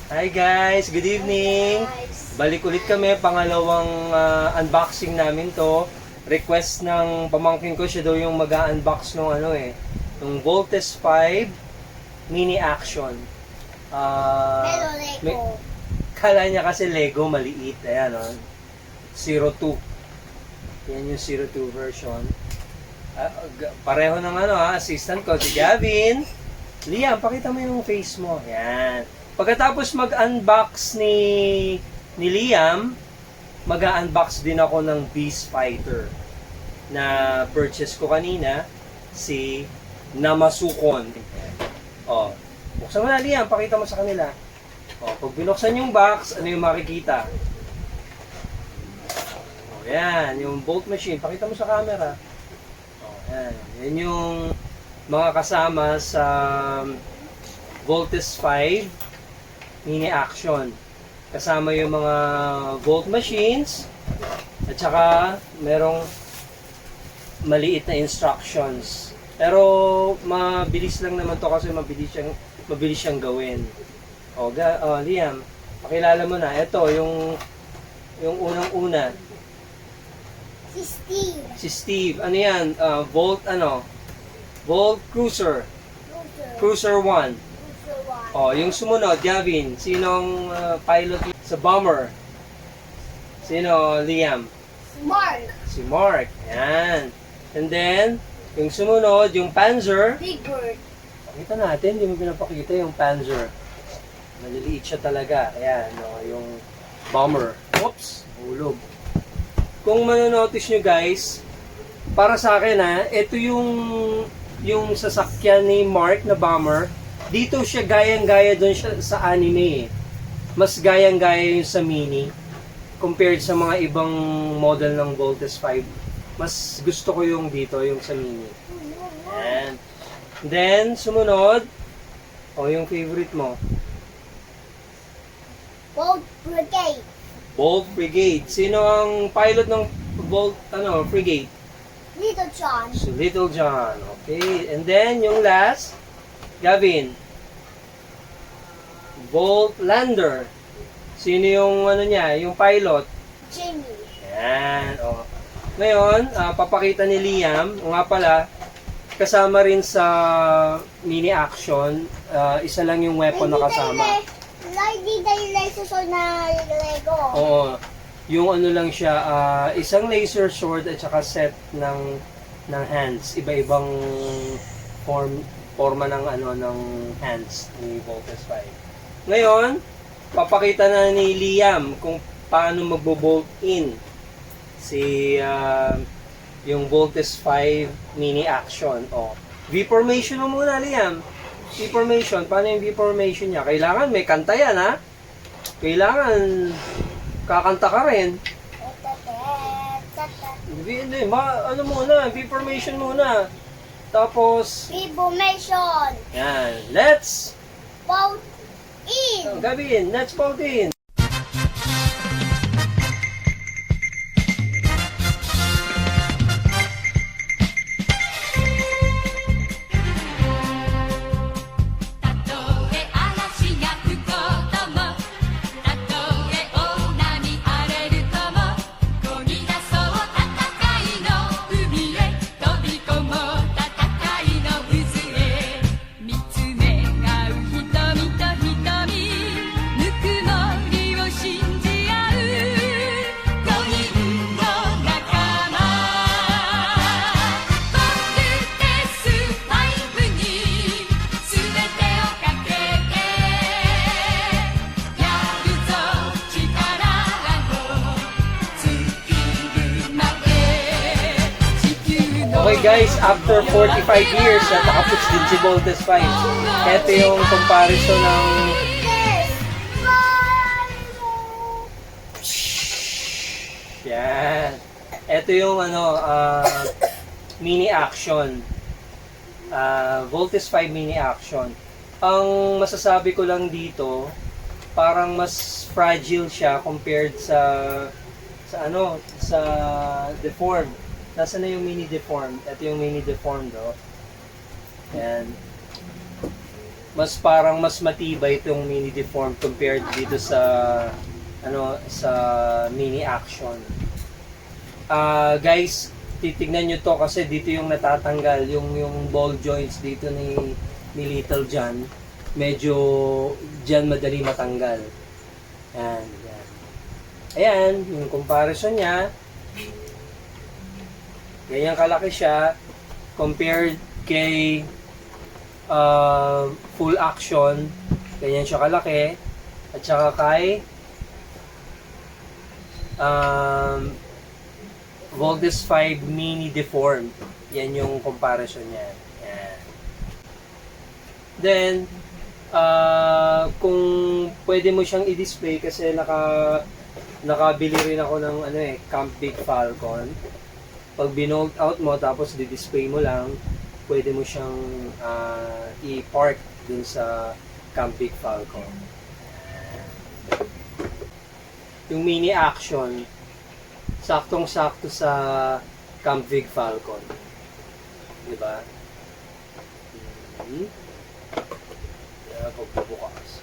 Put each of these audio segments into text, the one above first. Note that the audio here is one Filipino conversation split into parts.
Hi guys, good evening. Balik ulit kami, pangalawang unboxing namin to. Request ng pamangkin ko, siya daw yung mag-unbox ng ng Voltes 5 mini action. Pero Lego. Kala niya kasi Lego maliit. Ayan o. 02. Yan yung 02 version. Pareho ng assistant ko, si Gavin. Liam, pakita mo yung face mo. Yan. Pagkatapos mag-unbox ni Liam, mag-unbox din ako ng Beast Fighter na purchase ko kanina, si Namazungo. Oh, buksan mo na Liam, pakita mo sa kanila. Oh, pag binuksan yung box, ano yung makikita? Oh, yan, yung bolt machine. Pakita mo sa camera. Oh, yan. Yan yung mga kasama sa Voltes 5 mini action. Kasama yung mga volt machines at saka merong maliit na instructions. Pero mabilis lang naman to kasi mabilis siyang gawin. Liam, pakilala mo na. Ito yung unang-una. Si Steve. Si Steve. Ano yan? Volt Volt Cruiser. Cruiser 1. Oh, yung sumunod, Gavin. Sinong pilot sa bomber? Sino, Liam? Mark. Si Mark. Yan. And then, yung sumunod, yung Panzer. Big Bird. Pakita natin, hindi mo pinapakita yung Panzer. Maliliit siya talaga. Ayan, yung bomber. Oops, hulog. Kung manonotice nyo guys, para sa akin ito yung sasakyan ni Mark na bomber. Dito siya gayang-gaya doon siya sa anime. Mas gayang-gaya yung sa mini compared sa mga ibang model ng Voltes 5. Mas gusto ko yung dito, yung sa mini. And then, sumunod, yung favorite mo. Bolt Brigade. Bolt Brigade. Sino ang pilot ng Bolt Brigade? Little John. So, Little John. Okay. And then, yung last, Gavin. Volt Lander. Sino yung yung pilot? Jimmy. Yan. Ngayon, papakita ni Liam, nga pala, kasama rin sa mini action, isa lang yung weapon na kasama. Hindi tayo laser sword na Lego. Oo. Yung lang siya, isang laser sword at saka set ng hands. Iba-ibang forma ng ng hands ni Voltes 5. Ngayon, papakita na ni Liam kung paano magbo-bolt in yung Voltes 5 mini action. V-formation mo muna, Liam. V-formation, paano yung V-formation niya? Kailangan may kanta yan, ha? Kailangan kakanta ka rin. Hindi, muna, V-formation muna. Tapos, V-formation. yan, let's Bolt in. Gavin, let's bolt in. Okay guys, after 45 years, nakapits din si Voltes 5. Ito yung comparison ng yan. Ito yung mini action. Voltes 5 mini action. Ang masasabi ko lang dito, parang mas fragile siya compared sa deform. Nasaan na yung mini deform? Ito yung mini deform do. Ayan. parang mas matibay itong mini deform compared dito sa sa mini action. Guys, titignan nyo to kasi dito yung natatanggal yung ball joints dito ni Little John. Medyo dyan madali matanggal. Yan. Ayan, yung comparison niya. Ganyan kalaki siya compared kay full action. Ganyan siya kalaki. At saka kay Voltes 5 mini deformed. Yan yung comparison niya. Yan. Then, kung pwede mo siyang i-display kasi nakabili rin ako ng Camp Big Falcon. Pag binold out mo tapos di-display mo lang, pwede mo siyang i-park dun sa Camp Big Falcon. Yung mini action, saktong-sakto sa Camp Big Falcon. Diba? Pagbubukas.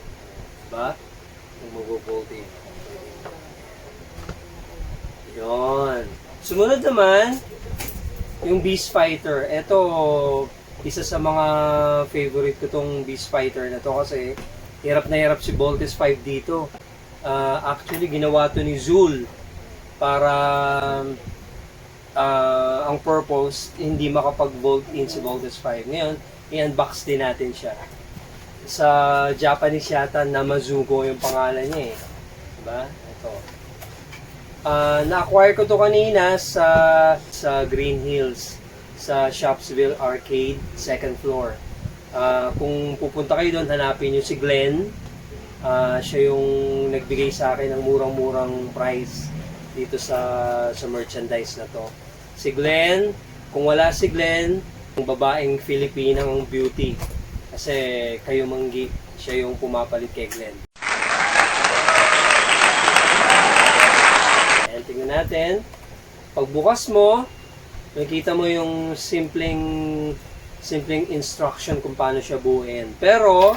Diba? Kung mag-voltage. Yun. Sumunod naman, yung Beast Fighter. Ito, isa sa mga favorite ko tong Beast Fighter na to kasi hirap na hirap si Voltes 5 dito. Actually, ginawa to ni Zul para ang purpose, hindi makapag-volt in si Voltes 5. Ngayon, i-unbox din natin siya. Sa Japanese yata, Namazungo yung pangalan niya eh. Diba? Ito. Na-acquire ko to kanina sa Green Hills, sa Shopsville Arcade, second floor. Kung pupunta kayo doon, hanapin nyo si Glenn. Siya yung nagbigay sa akin ng murang-murang price dito sa merchandise na to. Si Glenn, kung wala si Glenn, yung babaeng Filipinang beauty. Kasi kayo manggi, siya yung pumapalit kay Glenn. Ayan, tingnan natin. Pagbukas mo, makikita mo yung simpleng instruction kung paano siya buuin. Pero,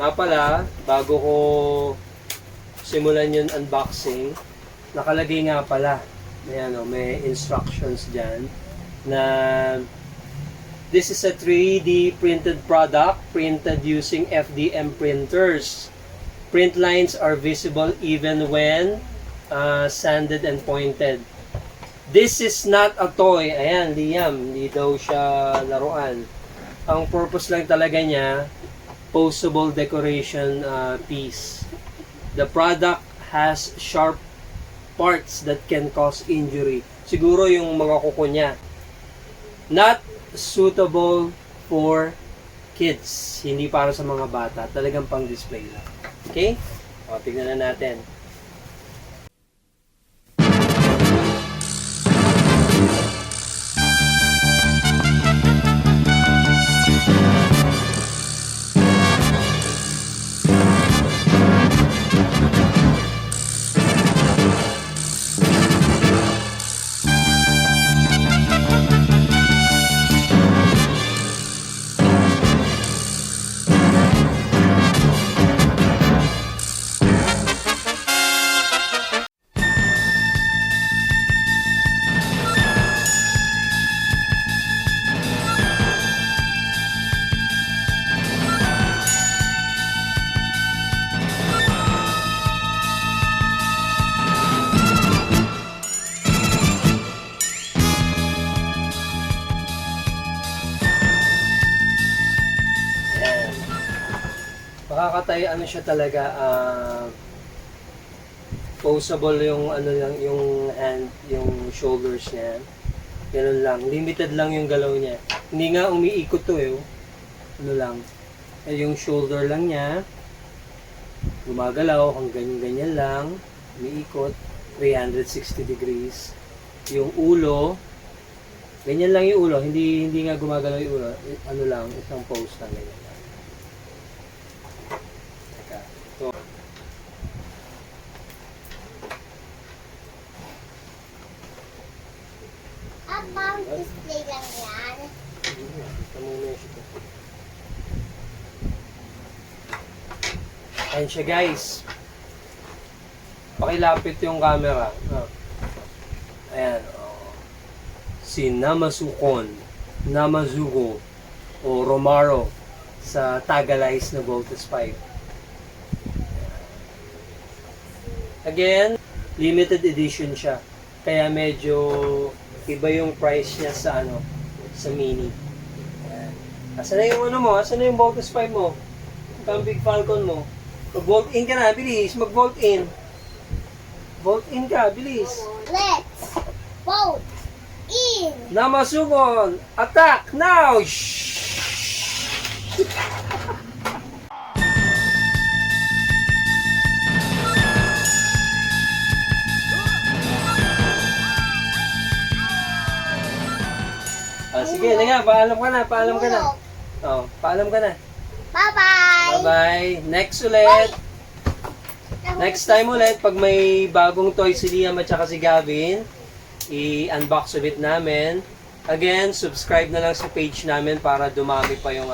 nga pala, bago ko simulan yung unboxing, nakalagay nga pala, may instructions dyan na this is a 3D printed product printed using FDM printers. Print lines are visible even when sanded and pointed. This is not a toy. Ayan, Liam, hindi daw siya laruan. Ang purpose lang talaga niya, posable decoration piece. The product has sharp parts that can cause injury. Siguro yung mga kuko niya. Not suitable for kids. Hindi para sa mga bata. Talagang pang display lang. Okay? O, tignan na natin. Makakatay siya talaga posable yung yung hand, yung shoulders niya. Ganun lang, limited lang yung galaw niya. Hindi nga umiikot to yung shoulder lang niya. Gumagalaw hanggang ganyan lang, umiikot 360 degrees. Yung ulo, ganyan lang yung ulo, hindi nga gumagalaw yung ulo. Isang pose lang ganyan. Pang display lang yan. Ayan siya guys. Pakilapit yung camera. Ayan. Si Namazungo o Romaro sa Tagalize na Voltes 5. Again, limited edition siya. Kaya medyo iba yung price niya sa sa mini. Ayan. Asan na yung Asan na yung Voltes 5 mo? Ang Big Falcon mo. Mag-volt in ka na, bilis. Mag-volt in. Volt in ka, bilis. Let's vote in. Namazungo, attack now! Sige, na nga, paalam ka na. Paalam ka na. Bye-bye. Bye-bye. Next ulit. Next time ulit, pag may bagong toy si Liam at saka si Gavin, i-unbox ulit namin. Again, subscribe na lang sa page namin para dumami pa yung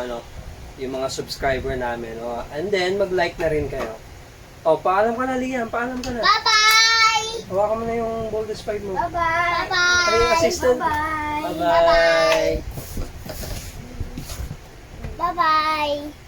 yung mga subscriber namin. And then, mag-like na rin kayo. Paalam ka na, Liam. Paalam ka na. Bye-bye. Hawakan mo na yung Voltes 5 mo. Bye-bye. Ano yung assistant? Bye-bye. Bye-bye. Bye-bye.